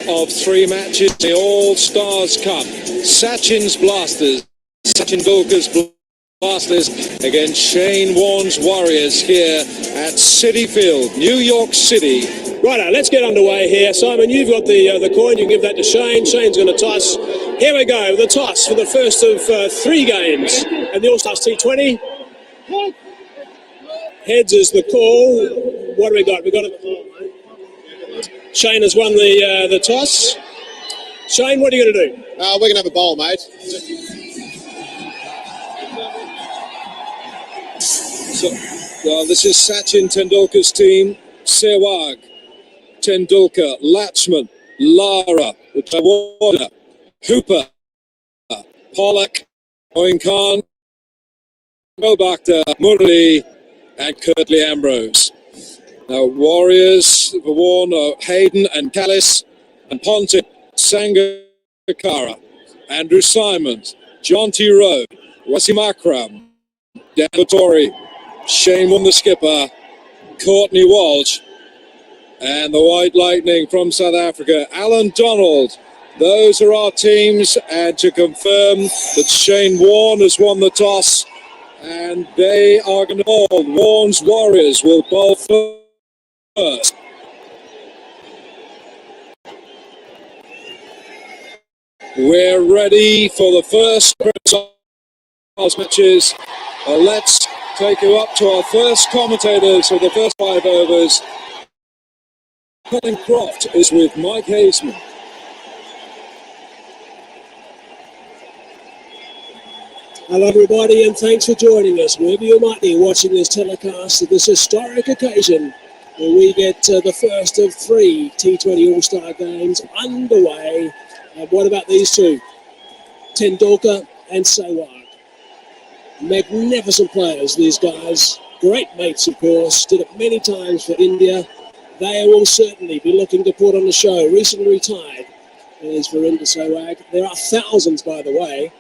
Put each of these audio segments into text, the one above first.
of 3 matches in the All-Stars Cup. Sachin's Blasters, Sachin Tendulkar's Blasters against Shane Warne's Warriors here at Citi Field, New York City. Righto, let's get underway here. Simon, you've got the coin. You can give that to Shane. Shane's going to toss. Here we go, the toss for the first of 3 games at the All-Stars T20. Heads is the call. What do we got? We got it. Shane has won the toss. Shane, what are you going to do? We're going to have a bowl, mate. So, this is Sachin Tendulkar's team. Sehwag, Tendulkar, Latchman, Lara, Warne, Hooper, Pollock, Owen Khan, Bhakta, Murli, and Kirtley Ambrose. Now, Warriors for Warne, Hayden and Callis, and Ponting, Sangakkara, Andrew Simons, John T. Rowe, Wasim Akram, Dan Vittori, Shane Warne the skipper, Courtney Walsh, and the White Lightning from South Africa, Alan Donald. Those are our teams, and to confirm that Shane Warne has won the toss, and they are going to bowl. Warne's Warriors will bowl first. We're ready for the first matches. Let's take you up to our first commentators for the first 5 overs. Colin Croft is with Mike Hazeman. Hello everybody, and thanks for joining us wherever you might be watching this telecast at this historic occasion where we get the first of 3 T20 All-Star games underway. And what about these two? Tendulkar and Sehwag. Magnificent players, these guys. Great mates, of course. Did it many times for India. They will certainly be looking to put on a show. Recently retired is Virender Sehwag. There are thousands, by the way,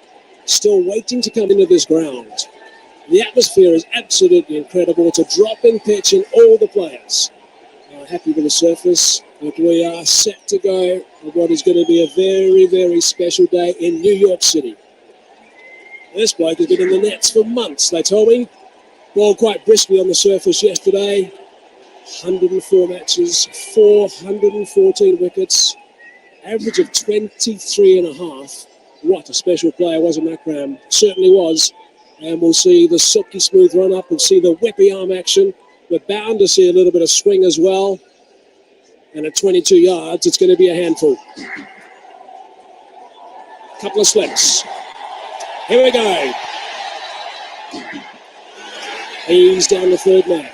still waiting to come into this ground. The atmosphere is absolutely incredible. It's a drop-in pitch and all the players are happy with the surface. But we are set to go on what is going to be a very, very special day in New York City. This bloke has been in the nets for months, they told me. Bowled quite briskly on the surface yesterday. 104 matches, 414 wickets, average of 23 and a half. What a special player Wasim Akram certainly was. And we'll see the silky smooth run up and see the whippy arm action. We're bound to see a little bit of swing as well. And at 22 yards, it's going to be a handful. Couple of slips. Here we go. He's down the third man.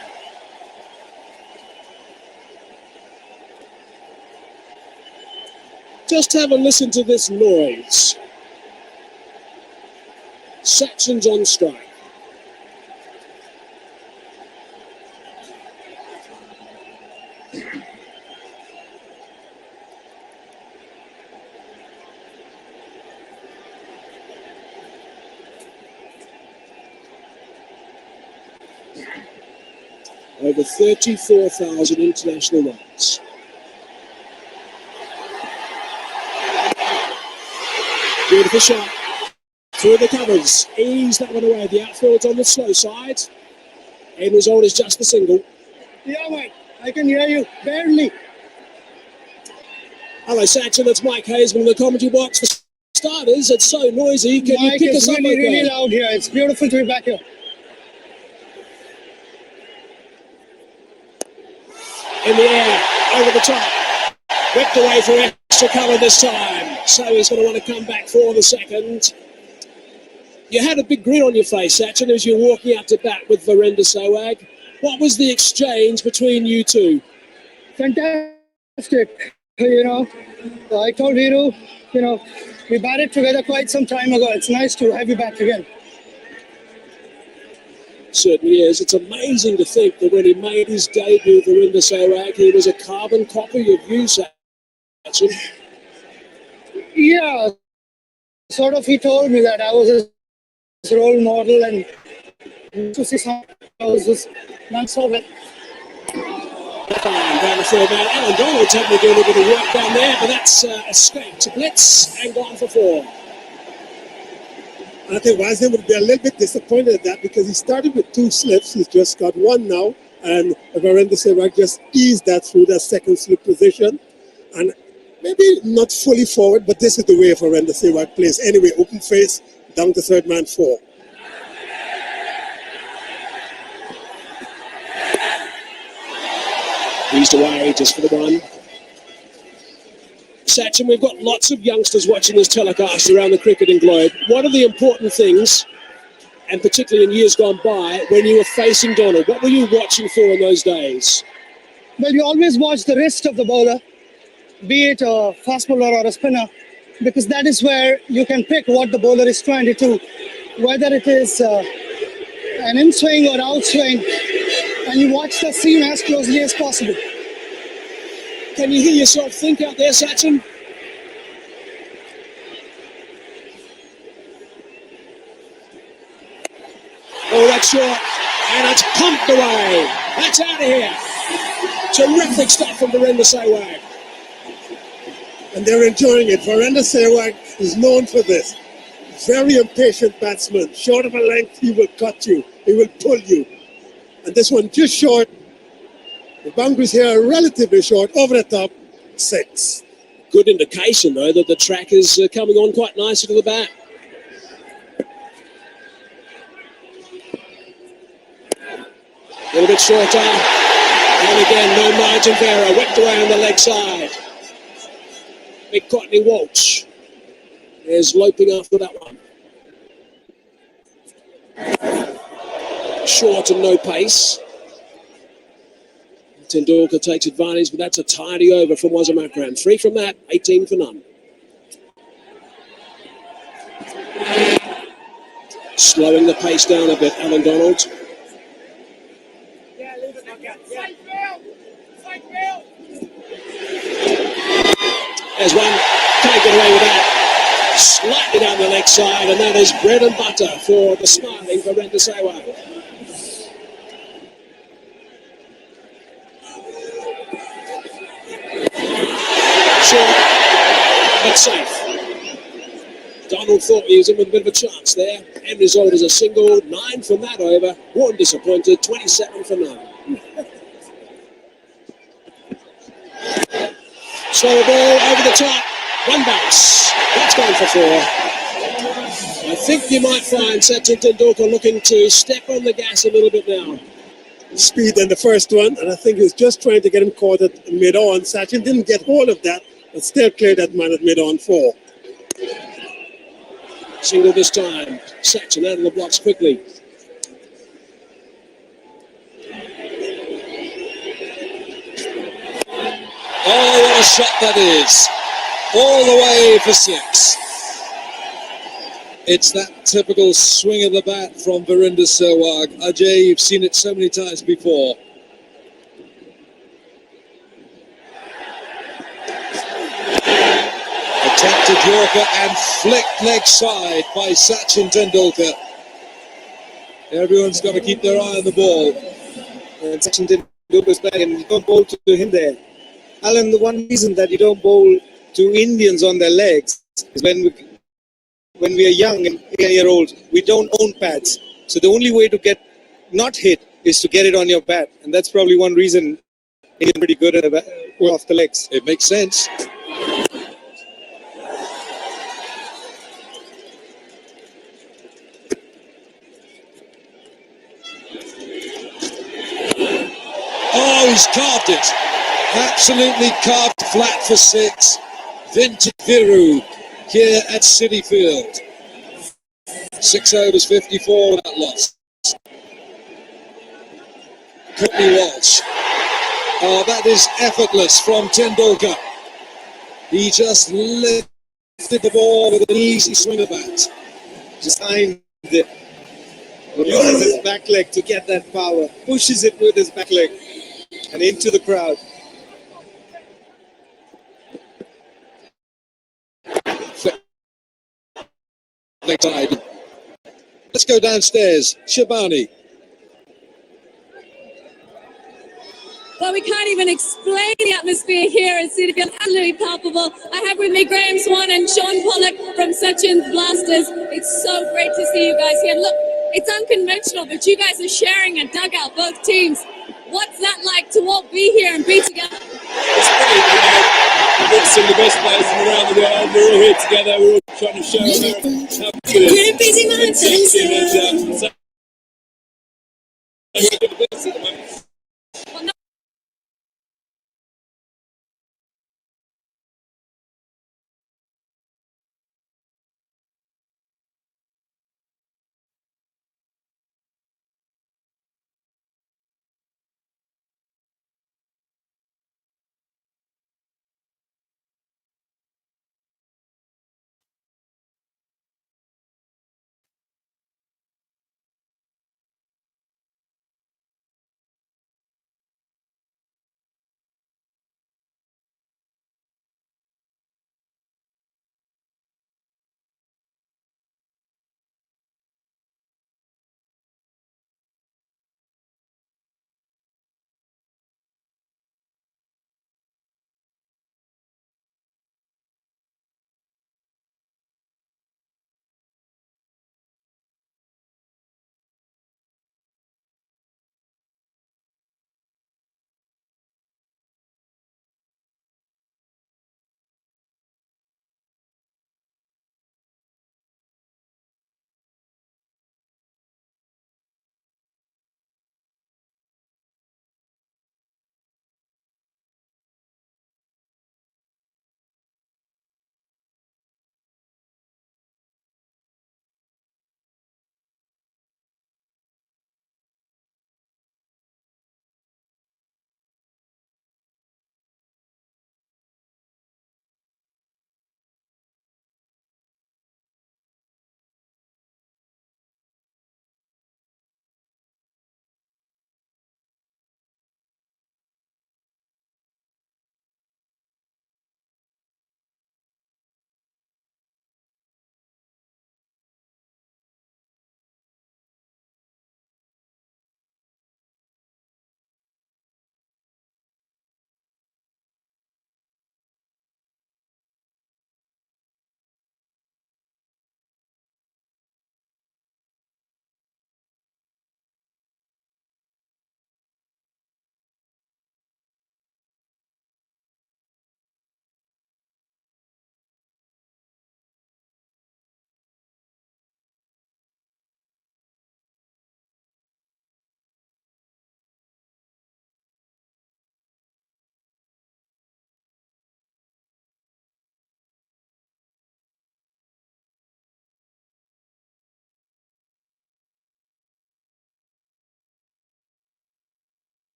Just have a listen to this noise. Sachin's on strike. Over 34,000 international runs. Beautiful shot. Through the covers. Ease that one away. The outfield's on the slow side. End result is just the single. Yeah, mate. I can hear you. Barely. Hello, Sachin. That's Mike Hazeman in the commentary box. For starters, it's so noisy. Can Mike, you pick us up? It's really loud here. It's beautiful to be back here. In the air, over the top. Whipped away for extra cover this time. So he's going to want to come back for the second. You had a big grin on your face, Sachin, as you were walking out to bat with Virender Sehwag. What was the exchange between you two? Fantastic. I told Viru, we batted together quite some time ago. It's nice to have you back again. Certainly is. It's amazing to think that when he made his debut, Virender Sehwag, he was a carbon copy of you, Sachin. Yeah, sort of. He told me that I was his role model, and to see some I was just non-stop it. down the third man. Alan Donald's having to do a little bit of work down there, but that's escaped. Blitz and gone for 4. I think Warne would be a little bit disappointed at that because he started with 2 slips. He's just got 1 now. And Virender Sehwag just eased that through that second slip position. And maybe not fully forward, but this is the way Virender Sehwag plays. Anyway, open face, down to third man 4. Eased away just for the 1. Sachin, we've got lots of youngsters watching this telecast around the cricketing globe. What are the important things, and particularly in years gone by, when you were facing Donald? What were you watching for in those days? Well, you always watch the wrist of the bowler, be it a fast bowler or a spinner, because that is where you can pick what the bowler is trying to do, whether it is an in-swing or out-swing, and you watch the seam as closely as possible. Can you hear yourself think out there, Sachin? Oh, that's short, and it's pumped away. That's out of here. Terrific stuff from Virender Sehwag. And they're enjoying it. Virender Sehwag is known for this. Very impatient batsman. Short of a length, he will cut you. He will pull you. And this one just short. The boundaries here are relatively short. Over the top, 6. Good indication, though, that the track is coming on quite nicely to the bat. A little bit shorter. And again, no margin for error. Whipped away on the leg side. Big Courtney Walsh is loping after that one. Short and no pace. Tendulkar takes advantage, but that's a tidy over from Wasim Akram. 3 from that, 18 for none. Slowing the pace down a bit, Alan Donald. There's one, can't get away with that. Slightly down the leg side, and that is bread and butter for the smiling Virender Sehwag. Short, but safe. Donald thought he was in with a bit of a chance there. End result is a single, 9 from that over. Warne disappointed, 27 for none. Slow ball over the top, 1 bounce. That's gone for 4. I think you might find Sachin Tendulkar looking to step on the gas a little bit now. Speed in the first one, and I think he was just trying to get him caught at mid-on. Sachin didn't get hold of that, but still cleared that man at mid-on 4. Single this time. Sachin out of the blocks quickly. Oh, what a shot that is. All the way for 6. It's that typical swing of the bat from Virender Sehwag. Ajay, you've seen it so many times before. Attempted Yorker and flicked leg side by Sachin Tendulkar. Everyone's got to keep their eye on the ball. And Sachin Tendulkar's back, and you don't bowl to him there. Alan, the one reason that you don't bowl to Indians on their legs is when we are young and 8-year-olds, we don't own pads. So the only way to get not hit is to get it on your bat. And that's probably one reason he's pretty good at off the legs. It makes sense. Oh, he's carved it. Absolutely carved flat for 6. Vintage Viru here at City Field. 6 overs, 54 without loss. Courtney Walsh. Oh, that is effortless from Tendulkar. He just lifted the ball with an easy swing of bat. Just timed it. Uses his back leg to get that power. Pushes it with his back leg and into the crowd. Let's go downstairs. Shabani. The we can't even explain the atmosphere here at Cedarfield. Absolutely palpable. I have with me Graham Swan and Sean Pollock from Sachin's Blasters. It's so great to see you guys here. Look, it's unconventional, but you guys are sharing a dugout, both teams. What's that like to all be here and be together? It's great, We're some of the best players from around the world. We're all here together. We're all trying to show America how good it is. Well, no,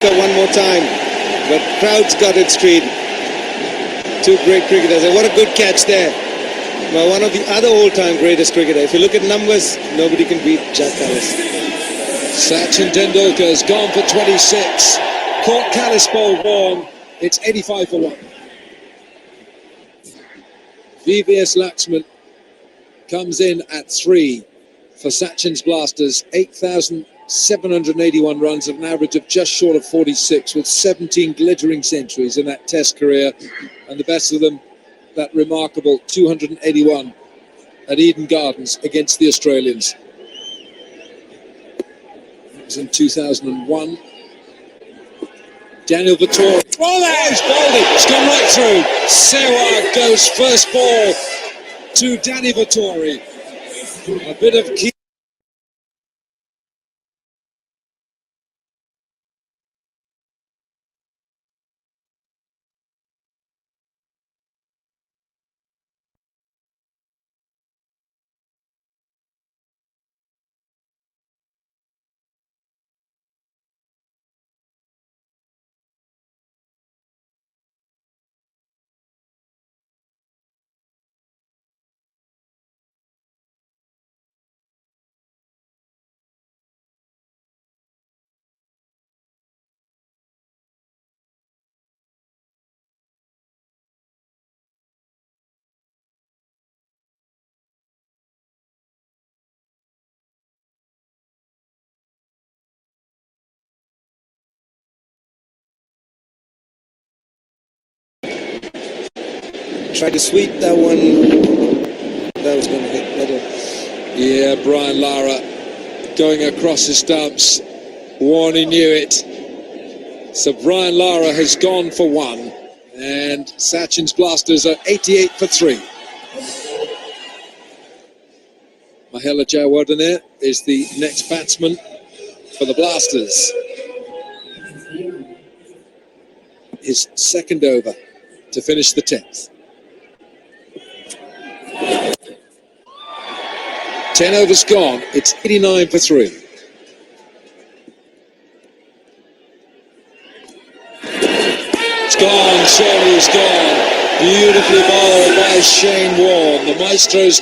One more time, but crowd's got its street. Two great cricketers, and what a good catch there by one of the other all-time greatest cricketers. If you look at numbers, nobody can beat Jack Ellis. Sachin Tendulkar has gone for 26. Caught Callis ball Warne. It's 85 for 1. VVS Laxman comes in at 3 for Sachin's Blasters. 8,781 runs at an average of just short of 46, with 17 glittering centuries in that Test career, and the best of them, that remarkable 281 at Eden Gardens against the Australians. It was in 2001. Daniel Vettori. Oh, he's bowled it. It's gone right through. Sehwag goes first ball to Danny Vettori. A bit of key. Tried to sweep that one. That was going to hit middle. Yeah, Brian Lara going across the stumps. Warne knew it. So Brian Lara has gone for 1. And Sachin's Blasters are 88 for 3. Mahela Jayawardene is the next batsman for the Blasters. His second over to finish the 10th. 10 overs gone. It's 89 for 3. It's gone. Surely it's gone. Beautifully bowled by Shane Warne. The Maestro's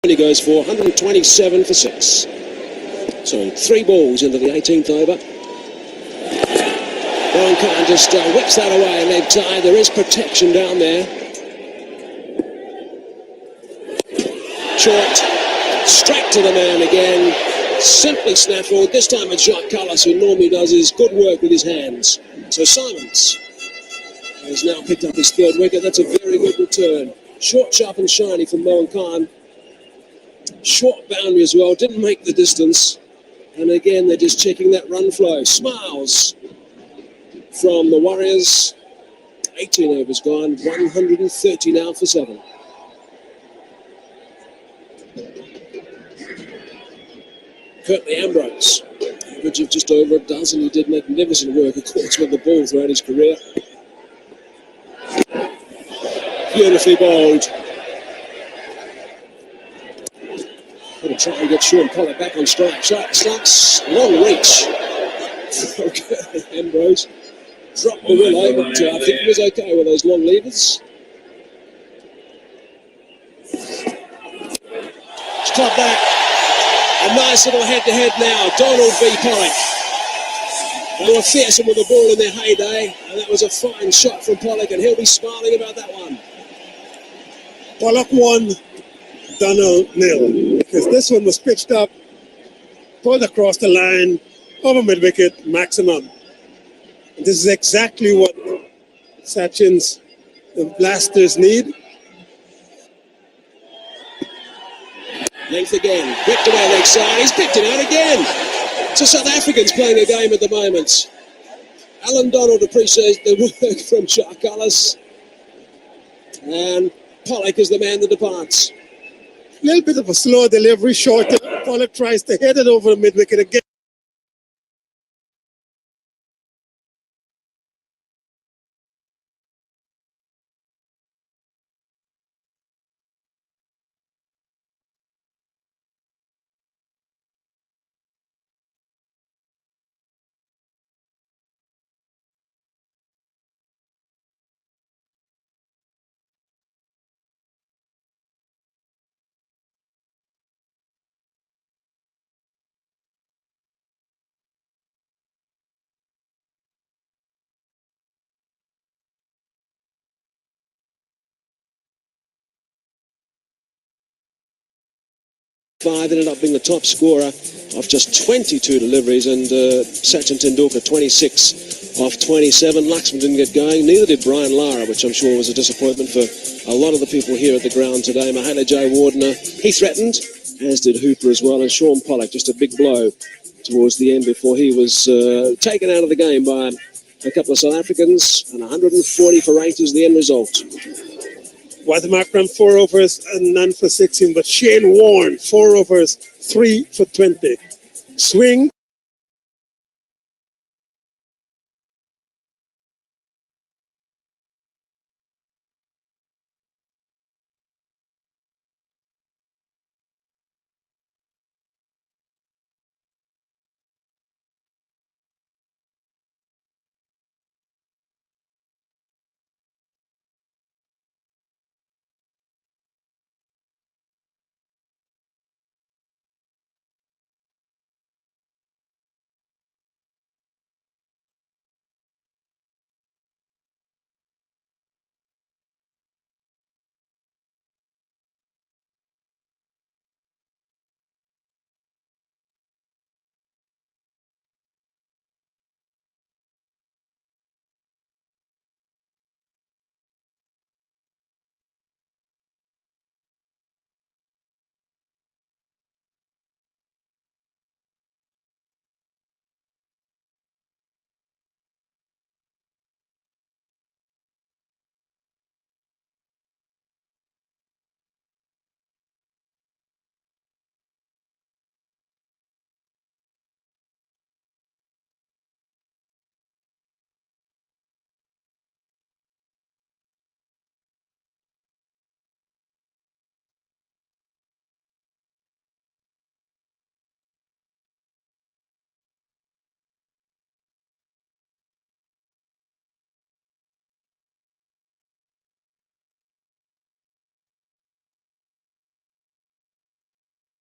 He goes for 127 for 6. So 3 balls into the 18th over. Warne just whips that away, leg tie. There is protection down there. Short, straight to the man again. Simply snaffled. This time it's Jacques Callis, who normally does his good work with his hands. So Simons has now picked up his 3rd wicket. That's a very good return. Short, sharp and shiny from Warne Khan. Short boundary as well. Didn't make the distance. And again, they're just checking that run flow. Smiles from the Warriors. 18 overs gone. 130 now for 7. Curtly Ambrose, average of just over a dozen. He did magnificent work, of course, with the ball throughout his career. Beautifully bowled. Going to try and get Sean Pollock back on strike. Starts long reach. Okay, Ambrose dropped the willow, but I think he was okay with those long levers. Stop that. A nice little head-to-head now. Donald v. Pollock. They were fearsome with the ball in their heyday, and that was a fine shot from Pollock, and he'll be smiling about that one. Pollock 1, Donald 0. Because this one was pitched up, pulled across the line, over mid-wicket, maximum. And this is exactly what Sachin's blasters need. Length again, whipped away leg side, he's picked it out again. So South Africans playing a game at the moment. Alan Donald appreciates the work from Jacques Callis. And Pollock is the man that departs. A little bit of a slow delivery, shorter. Pollock tries to hit it over the mid-wicket again. Ended up being the top scorer of just 22 deliveries, and Sachin Tendulkar 26 off 27. Laxman didn't get going, neither did Brian Lara, which I'm sure was a disappointment for a lot of the people here at the ground today. Mahela J. Warne, he threatened, as did Hooper as well, and Sean Pollock, just a big blow towards the end before he was taken out of the game by a couple of South Africans, and 140 for 8 is the end result. Wadamakram 4 overs and none for 16, but Shane Warne 4 overs, 3 for 20. Swing.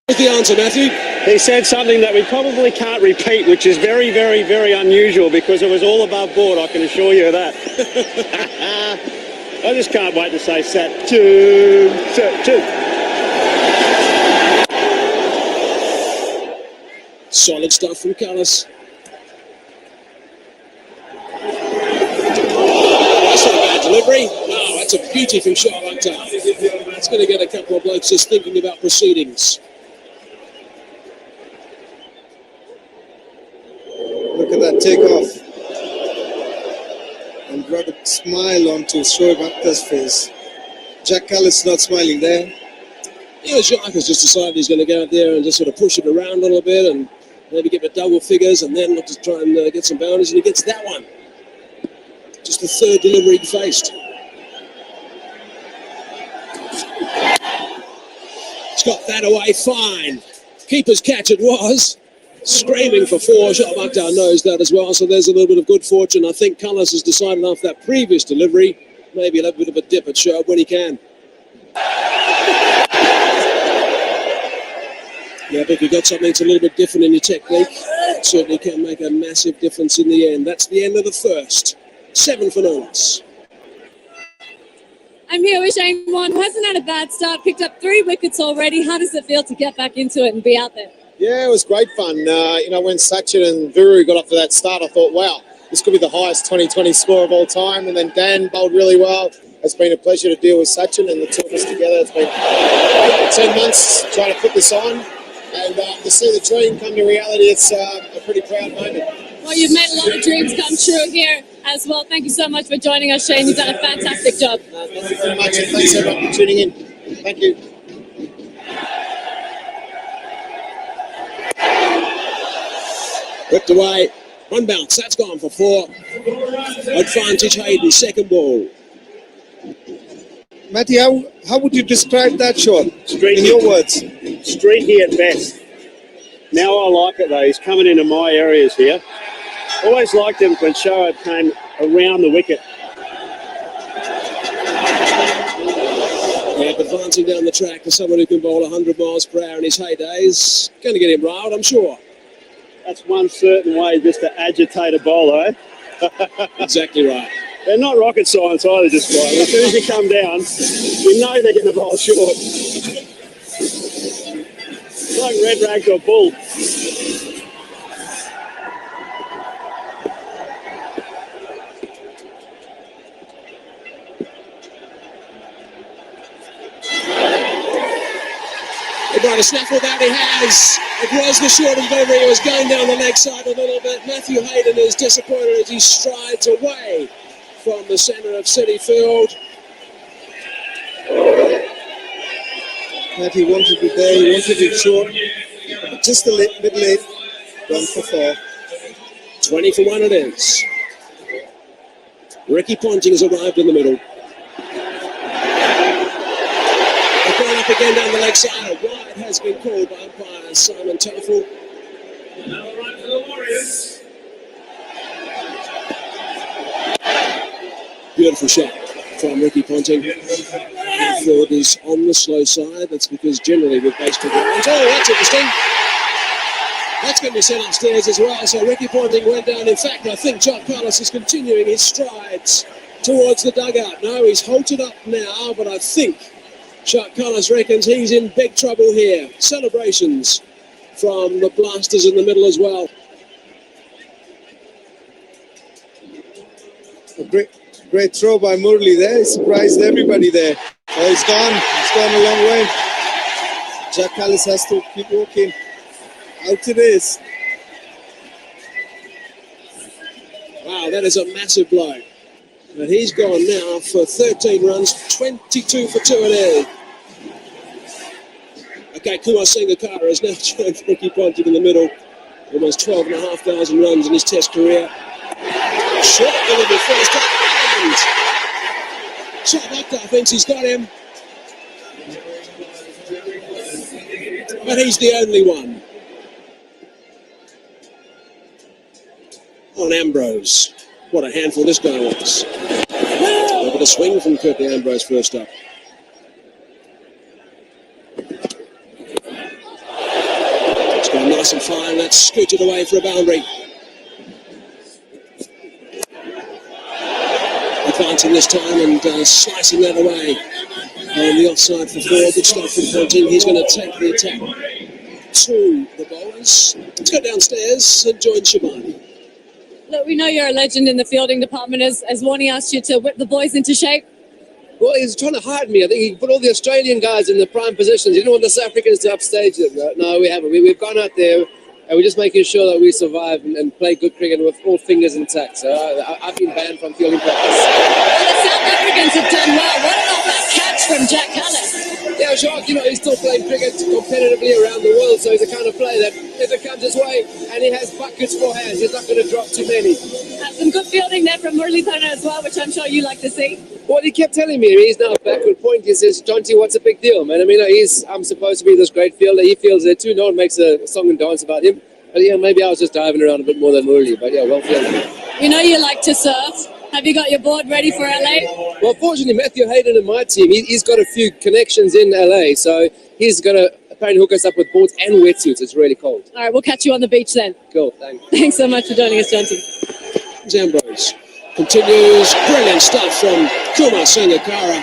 What's the answer, Matthew? He said something that we probably can't repeat, which is very, very, very unusual because it was all above board, I can assure you of that. I just can't wait to say Sachin. Solid stuff from Callis. That's not a bad delivery. No, that's a beauty from Sean Hunter. It's going to get a couple of blokes just thinking about proceedings. Look at that takeoff. And brought a smile onto Shoaib Akhtar's face. Jack Callis not smiling there. Yeah, Jacques has just decided he's going to go out there and just sort of push it around a little bit and maybe get the double figures and then look to try and get some boundaries, and he gets that one. Just the third delivery he faced. He's got that away fine. Keeper's catch it was. Screaming for four. Shoaib Akhtar knows that as well, so there's a little bit of good fortune. I think Callis has decided after that previous delivery, maybe a little bit of a dip at Shoaib when he can. Yeah, but if you've got something that's a little bit different in your technique, it certainly can make a massive difference in the end. That's the end of the first. 7 for Norris. I'm here with Shane Warne, who hasn't had a bad start, picked up 3 wickets already. How does it feel to get back into it and be out there? Yeah, it was great fun. When Sachin and Vuru got off to that start, I thought, wow, this could be the highest 2020 score of all time. And then Dan bowled really well. It's been a pleasure to deal with Sachin and the two of us together. It's been 10 months trying to put this on. And to see the dream come to reality, it's a pretty proud moment. Well, you've made a lot of dreams come true here as well. Thank you so much for joining us, Shane. You've done a fantastic job. Thank you very much, and thanks everyone for tuning in. Thank you. Whipped away. One bounce. That's gone for 4. Advantage Hayden, second ball. Matty, how would you describe that shot Streaky. in your words? Streaky at best. Now I like it though. He's coming into my areas here. Always liked him when Shoaib came around the wicket. Yeah, advancing down the track for someone who can bowl 100 miles per hour in his heydays. Going to get him riled, I'm sure. That's one certain way just to agitate a bowler, eh? Exactly right. They're not rocket science either, just right. As soon as you come down, you know they're going to bowl short. It's like red rag to a bull. By the snaffle that he has. It was the short delivery. It was going down the leg side a little bit. Matthew Hayden is disappointed as he strides away from the centre of City Field. Matthew wanted it there, he wanted it short. Just a bit late. Gone for 4. 20 for 1 it is. Ricky Ponting has arrived in the middle. They're going up again down the leg side. A wide has been called by umpire Simon Toffel. Beautiful shot from Ricky Ponting. The field is on the slow side. That's because generally with base to ground. Oh, that's interesting. That's going to be sent upstairs as well. So Ricky Ponting went down. In fact, I think Jack Callis is continuing his strides towards the dugout. No, he's halted up now, but I think Jack Callis reckons he's in big trouble here. Celebrations from the Blasters in the middle as well. A great throw by Murli there. He surprised everybody there. Oh, he's gone. He's gone a long way. Jack Callis has to keep walking. Out it is. Wow, that is a massive blow. And he's gone now for 13 runs, 22 for 2 it is. Okay, Kumar Sangakkara has now joined Ricky Ponting in the middle. Almost 12,500 runs in his Test career. Short delivery first time. Shoaib Akhtar thinks he's got him. But he's the only one. On Ambrose. What a handful this guy was. Look at the swing from Curtly Ambrose first up. nice and fine. That's scooted away for a boundary. Advancing this time and slicing that away on the offside for 4. Good start from Ponting. He's going to take the attack to the bowlers. Let's go downstairs and join Shabani. Look, we know you're a legend in the fielding department. As Warne asked you to whip the boys into shape. Well, he's trying to hide me. I think he put all the Australian guys in the prime positions. He didn't want the South Africans to upstage them. No, we haven't. We've gone out there and we're just making sure that we survive and play good cricket with all fingers intact. So I've been banned from fielding practice. Well, the South Africans have done well. What an off catch from Jack Callis. Yeah, sure. You know, he's still playing cricket competitively around the world, so he's the kind of player that if it comes his way and he has buckets for hands, he's not going to drop too many. Some good fielding there from Muralitharan as well, which I'm sure you like to see. Well, he kept telling me he's now backward point. He says, "Jonty, what's the big deal, man? I mean, I'm supposed to be this great fielder. He feels there too. No one makes a song and dance about him. But yeah, maybe I was just diving around a bit more than Murali. But yeah, well fielded. We know you like to surf. Have you got your board ready for LA? Well, fortunately, Matthew Hayden and my team, he's got a few connections in LA, so he's going to apparently hook us up with boards and wetsuits. It's really cold. All right, we'll catch you on the beach then. Cool, thanks. Thanks so much for joining us, Jonty. Ambrose continues. Brilliant stuff from Kumar Sangakkara.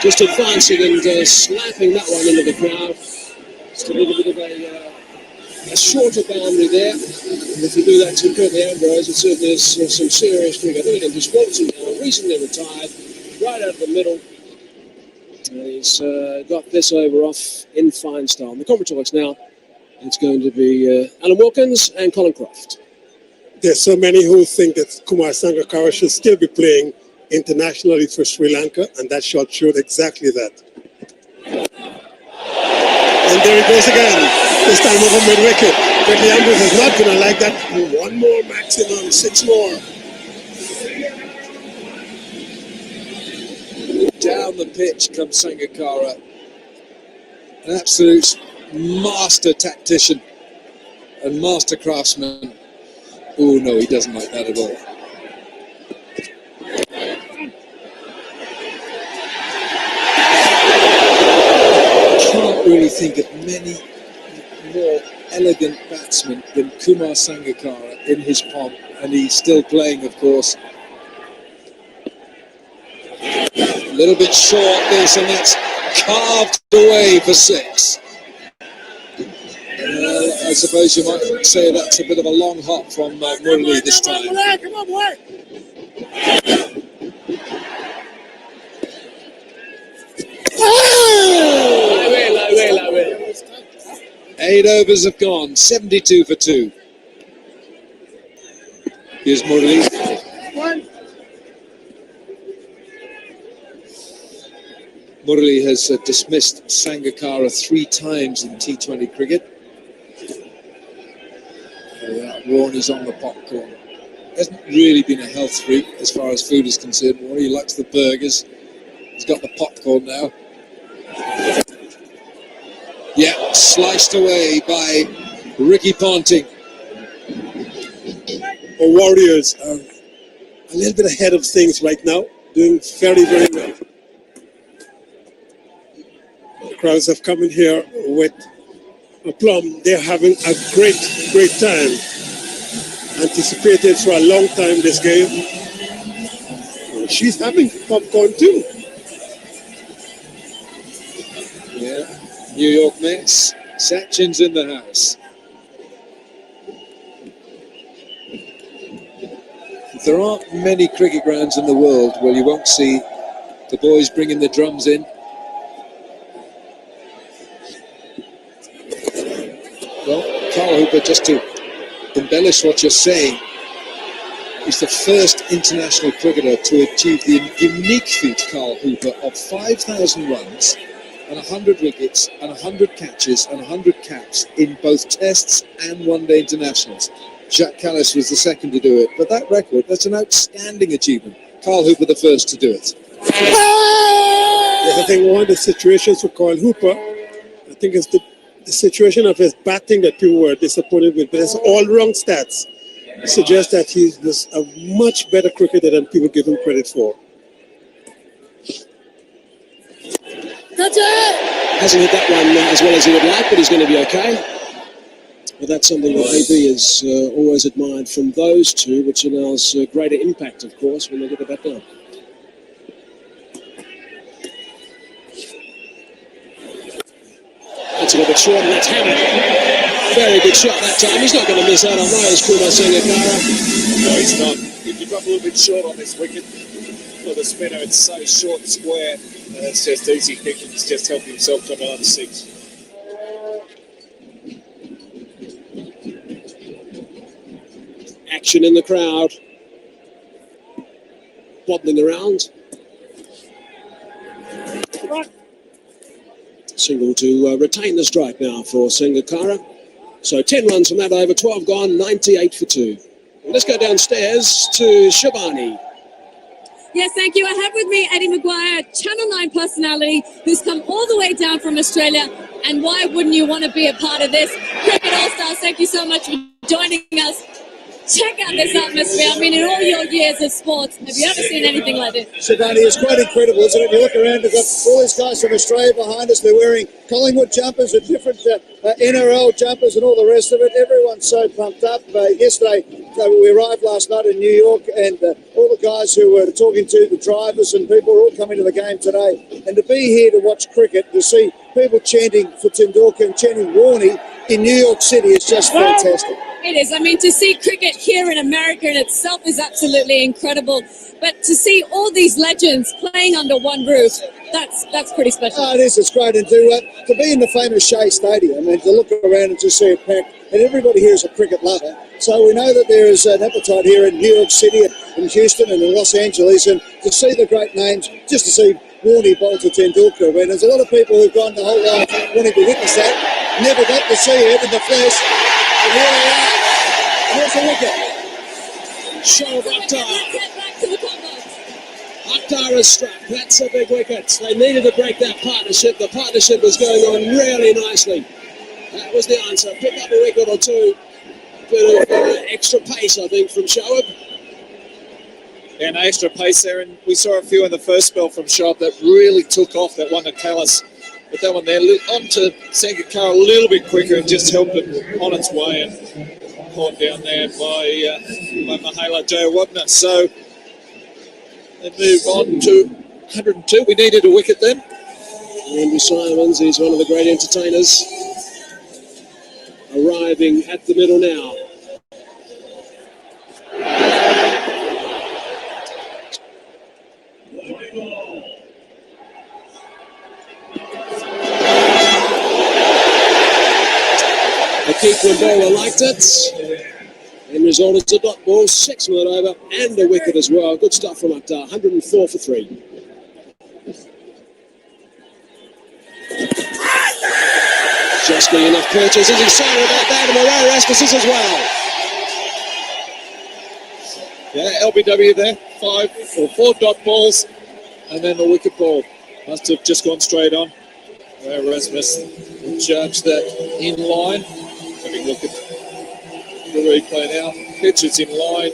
Just advancing and slapping that one into the crowd. Just a little bit of a shorter boundary there. And if you do that to Curtly Ambrose, it certainly is some serious cricket. Look at him, just Watson now, recently retired, right out of the middle. And he's got this over off in fine style. The commentators now, it's going to be Alan Wilkins and Colin Croft. There's so many who think that Kumar Sangakkara should still be playing internationally for Sri Lanka, and that shot showed exactly that. And there it goes again, this time over mid-wicket. Curtly Ambrose is not going to like that. One more maximum, 6 more. Down the pitch comes Sangakkara. An absolute master tactician and master craftsman. Oh no, he doesn't like that at all. Can't really think of many more elegant batsmen than Kumar Sangakkara in his pomp, and he's still playing, of course. A little bit short this, and that's carved away for 6. I suppose you might say that's a bit of a long hop from Murali this time. Come on, boy. 8 overs have gone, 72 for 2. Here's Murali. Murali has dismissed Sangakkara 3 times in T20 cricket. Warne is on the popcorn. Hasn't really been a health freak as far as food is concerned. Warne, he likes the burgers. He's got the popcorn now. Yeah, sliced away by Ricky Ponting. Our Warriors are a little bit ahead of things right now, doing very, very well. The crowds have come in here with aplomb. They're having a great, great time. Anticipated for a long time this game. She's having popcorn too. Yeah, New York Mets. Sachin's in the house. There aren't many cricket grounds in the world where you won't see the boys bringing the drums in. Well, Carl Hooper, just to embellish what you're saying, is the first international cricketer to achieve the unique feat, Carl Hooper, of 5,000 runs and 100 wickets and 100 catches and 100 caps in both tests and one-day internationals. Jack Callis was the second to do it, but that record, that's an outstanding achievement. Carl Hooper the first to do it. Yes, I think one of the situations for Carl Hooper, I think it's the situation of his batting that people were disappointed with, but his all-round stats suggest that he was a much better cricketer than people give him credit for. Hasn't hit that one as well as he would like, but he's going to be okay. But that's something that AB has always admired from those two, which allows greater impact, of course, when they get the bat down. That's a little bit short, and that's hammered. Very good shot that time. He's not going to miss out on those, Kuma Sangakkara. No, he's not. If you drop a little bit short on this wicket, for the spinner, it's so short and square. It's just easy pickings, just help himself to another 6. Action in the crowd. Wobbling around. Single to retain the strike now for Sangakkara. So 10 runs from that over, 12 gone, 98 for 2. Let's go downstairs to Shabani. Yes, thank you. I have with me Eddie Maguire, Channel 9 personality, who's come all the way down from Australia. And why wouldn't you want to be a part of this? Cricket All-Stars, thank you so much for joining us. Check out this atmosphere. I mean, in all your years of sports, have you ever seen anything like this? Shivani, it's quite incredible, isn't it? You look around, we've got all these guys from Australia behind us. They're wearing Collingwood jumpers and different NRL jumpers and all the rest of it. Everyone's so pumped up. Yesterday, we arrived last night in New York, and all the guys who were talking to the drivers and people are all coming to the game today. And to be here to watch cricket, to see people chanting for Tendulkar and chanting Warne in New York City is just fantastic. It is. I mean, to see cricket here in America in itself is absolutely incredible. But to see all these legends playing under one roof, that's pretty special. Oh, it is. It's great. And to be in the famous Shea Stadium, I mean, to look around and just see it packed, and everybody here is a cricket lover. So we know that there is an appetite here in New York City, in Houston and in Los Angeles, and to see the great names, just to see Warne bowl to Tendulkar. I mean, there's a lot of people who've gone the whole life wanting to witness that, never got to see it in the flesh. And here they are. Here's the wicket. Shoaib Akhtar. Back to the combo. Akhtar is struck. That's a big wicket. They needed to break that partnership. The partnership was going on really nicely. That was the answer. Pick up a wicket or two. Bit of extra pace, I think, from Shoaib. Yeah, no extra pace there, and we saw a few in the first spell from Shoaib that really took off, that one to Callis. But that one there, on to Sangakkara a little bit quicker and just helped it on its way and caught down there by Mahela Jayawardene. So they move on to 102. We needed a wicket then. Andrew Simons, he's one of the great entertainers, arriving at the middle now. The keeper bowler liked it. End result is a dot ball, 6 minute over, and a wicket as well. Good stuff from Akhtar, 104 for 3. Just getting enough purchase. Is excited about that, and Moreira Rasmussen as well. Yeah, LBW there, 4 dot balls, and then the wicket ball. Must have just gone straight on. Rasmus will judge that in line. Having a look at the replay now. Pitch is in line,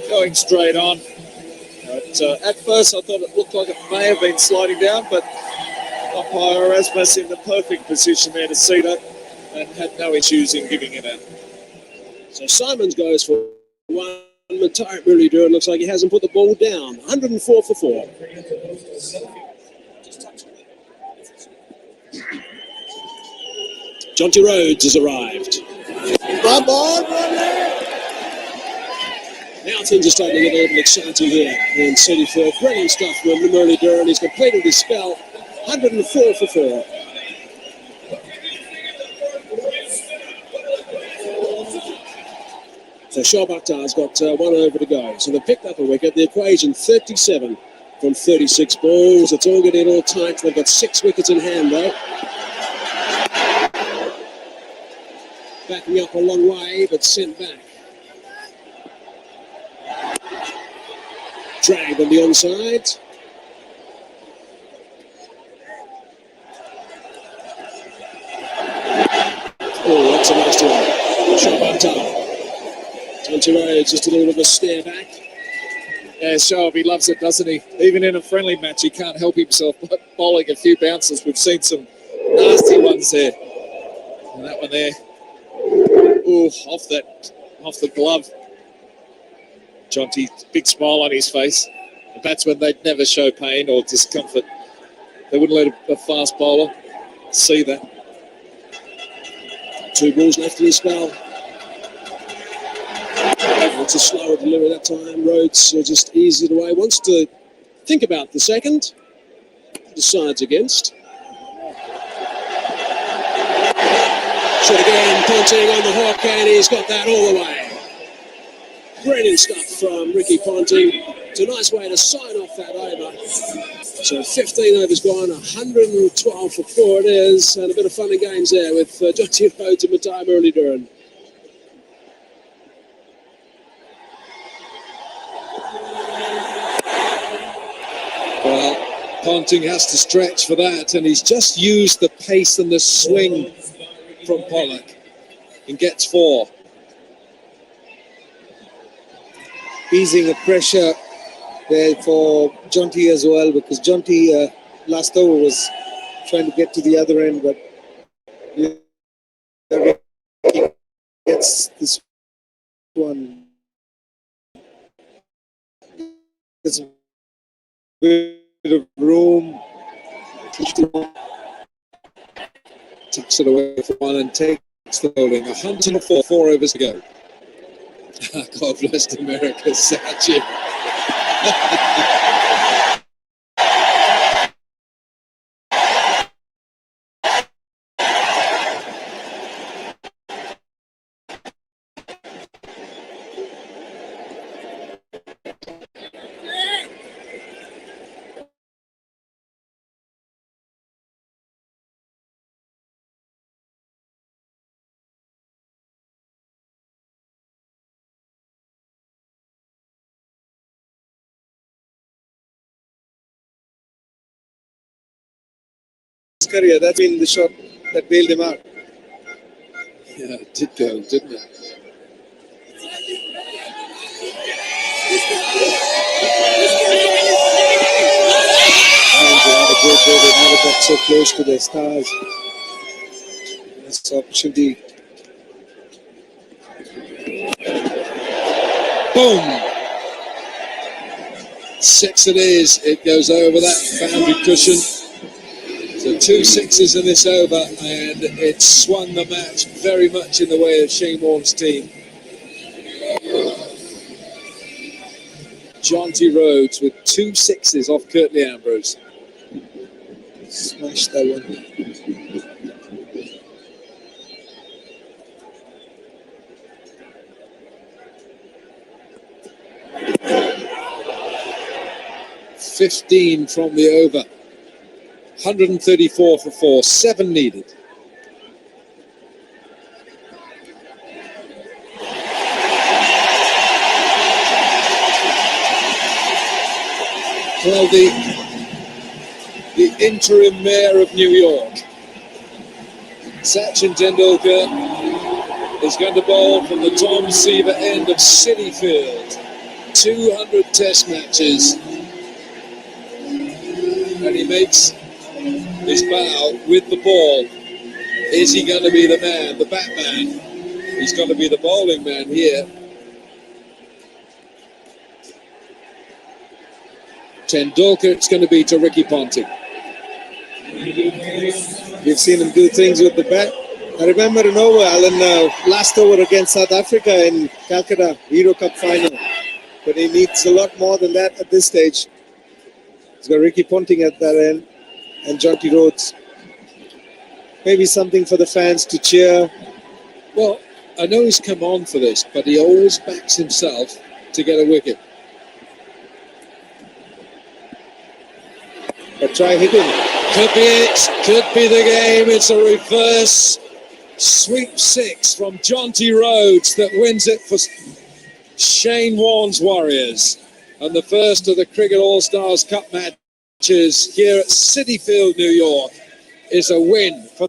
going straight on. But at first I thought it looked like it may have been sliding down, but umpire Erasmus in the perfect position there to see that and had no issues in giving it out. So Simons goes for one. Tarek really do. It looks like he hasn't put the ball down. 104 for 4. Jonty Rhodes has arrived. Now things are starting to get a little exciting here in City Field. Brilliant stuff from Murali Duran. He's completed his spell. 104 for 4. So Shoaib Akhtar's got 1 over to go. So they picked up a wicket. The equation 37 from 36 balls. It's all getting all tight. They've got 6 wickets in hand though. Backing up a long way, but sent back. Drag on the onside. Oh, that's a nice one. Shoaib Akhtar. Jonty Rhodes, just a little bit of a stare back. Yeah, Shoaib, he loves it, doesn't he? Even in a friendly match, he can't help himself but bowling a few bounces. We've seen some nasty ones there. And that one there Oh, off the glove. Jonty, big smile on his face. The batsmen, they'd never show pain or discomfort. They wouldn't let a fast bowler see that. 2 balls left in the spell. It's a slower delivery that time. Rhodes just eased it away. Wants to think about the second. Decides against. Shot again, Ponting on the hook, and he's got that all the way. Brilliant stuff from Ricky Ponting. It's a nice way to sign off that over. So 15 overs gone, 112 for 4 it is, and a bit of fun and games there with Jonty Rhodes and Matai Muralidharan. Well, Ponting has to stretch for that, and he's just used the pace and the swing from Pollock and gets 4. Easing the pressure there for Jonty as well, because Jonty last over was trying to get to the other end, but he gets this one. There's a bit of room. Tucks it away for 1 and takes the bowling. 104, 4 overs to go. God bless America, Sachin. Career, that's been the shot that bailed him out. Yeah, it did go, didn't it? They've never got so close to their stars. This opportunity. Boom! 6 it is. It goes over that boundary cushion. So 2 sixes in this over, and it swung the match very much in the way of Shane Warne's team. Jonty Rhodes with 2 sixes off Curtly Ambrose. Smashed that one. $15 from the over. 134 for 4, 7 needed. Well, the interim mayor of New York, Sachin Tendulkar, is going to bowl from the Tom Seaver end of Citi Field. 200 test matches. And he makes his bow with the ball. Is he going to be the man, the Batman? He's going to be the bowling man here. Tendulkar, it's going to be to Ricky Ponting. We've seen him do things with the bat. I remember an over, Alan, last over against South Africa in Calcutta, Hero Cup final. But he needs a lot more than that at this stage. He's got Ricky Ponting at that end and Jonty Rhodes. Maybe something for the fans to cheer. Well, I know he's come on for this, but he always backs himself to get a wicket. But try hitting. Could be it. Could be the game. It's a reverse sweep 6 from Jonty Rhodes that wins it for Shane Warne's Warriors. And the first of the Cricket All-Stars Cup matches here at Citi Field, New York, is a win for